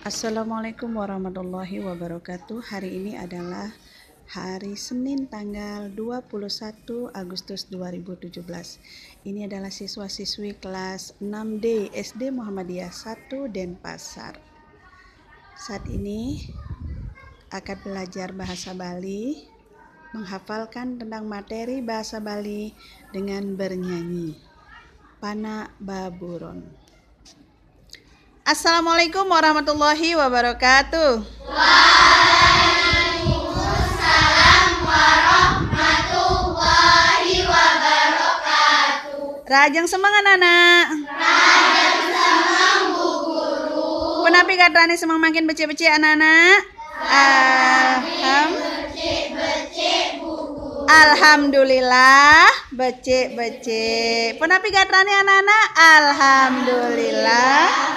Assalamualaikum warahmatullahi wabarakatuh. Hari ini adalah hari Senin tanggal 21 Agustus 2017. Ini adalah siswa-siswi kelas 6D SD Muhammadiyah 1 Denpasar. Saat ini akan belajar bahasa Bali, menghafalkan tentang materi bahasa Bali dengan bernyanyi. Pana Baburon. Assalamualaikum warahmatullahi wabarakatuh. Waalaikumsalam warahmatullahi wabarakatuh. Rajang semang anak-anak. Rajang semang Bu Guru. Penapi katrani semang makin becek-becek anak-anak. Becek-becek Bu Guru. Alhamdulillah becek-becek. Penapi katrani anak-anak. Alhamdulillah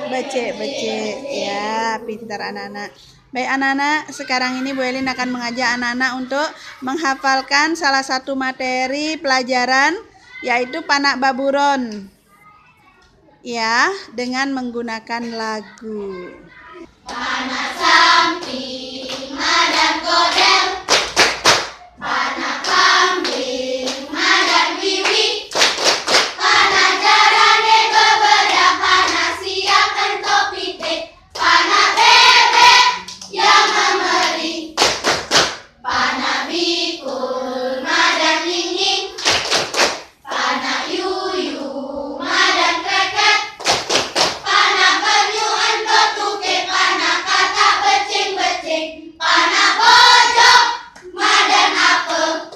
becek-becek. Ya, pintar anak-anak. Baik anak-anak, sekarang ini Bu Elin akan mengajak anak-anak untuk menghafalkan salah satu materi pelajaran, yaitu Panak Baburon. Ya, dengan menggunakan lagu. Panak samping, madan godel. Panak kambing, madan wiwi. Panak jarane bebedak, panak siap entok pitik. Panak bebek yang memeri. Panak bikul, madan nying-nying. Panak yuyu, madan kreket. Panak banyu entok tuke, panak kata becing-becing. Panak bojok, madan apel.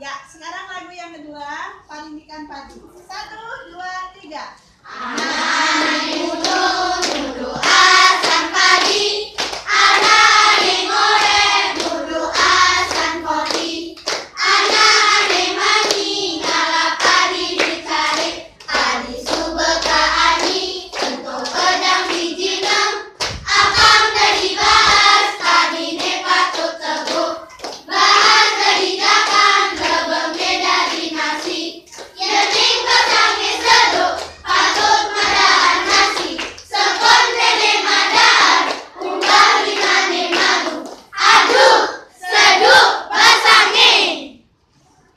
Ya, sekarang lagu yang kedua, Palindikan Padi. 1, 2, 3. Anak nudu asan padi, anak ngorek nudu asan kopi, anak mani ngala padi dicari, adi subeka ani untuk pedang dijineng, akang tadi bahas tadi ne patut teguh, bahas kehijakan lebeng beda dinasti, yening pesange seduk. Patut madaan nasi, sekon tene madaan, unggah linane malu. Aduh, seduk basangin.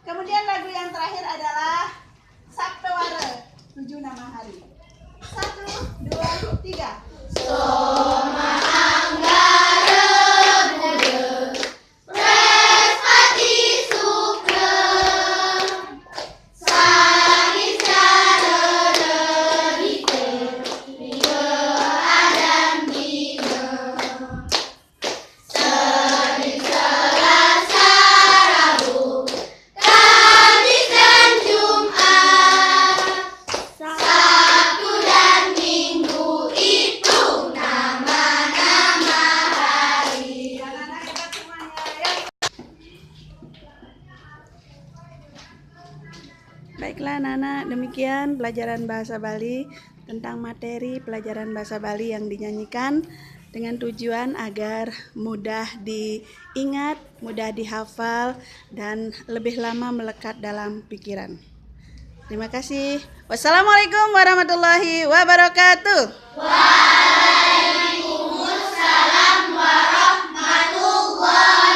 Kemudian lagu yang terakhir adalah Sabtu Wara, 7 nama hari. 1, 2, 3. Soma anggara bude, prespati sukrem, sangis cara derite, minggu adam dina. Senin Selasa Rabu, Kamis dan Jumat, Sabtu dan Minggu itu nama-nama hari. Anak-anak hebat semuanya ya. Baiklah anak-anak, demikian pelajaran bahasa Bali tentang materi pelajaran bahasa Bali yang dinyanyikan dengan tujuan agar mudah diingat, mudah dihafal, dan lebih lama melekat dalam pikiran. Terima kasih. Wassalamualaikum warahmatullahi wabarakatuh. Waalaikumsalam warahmatullahi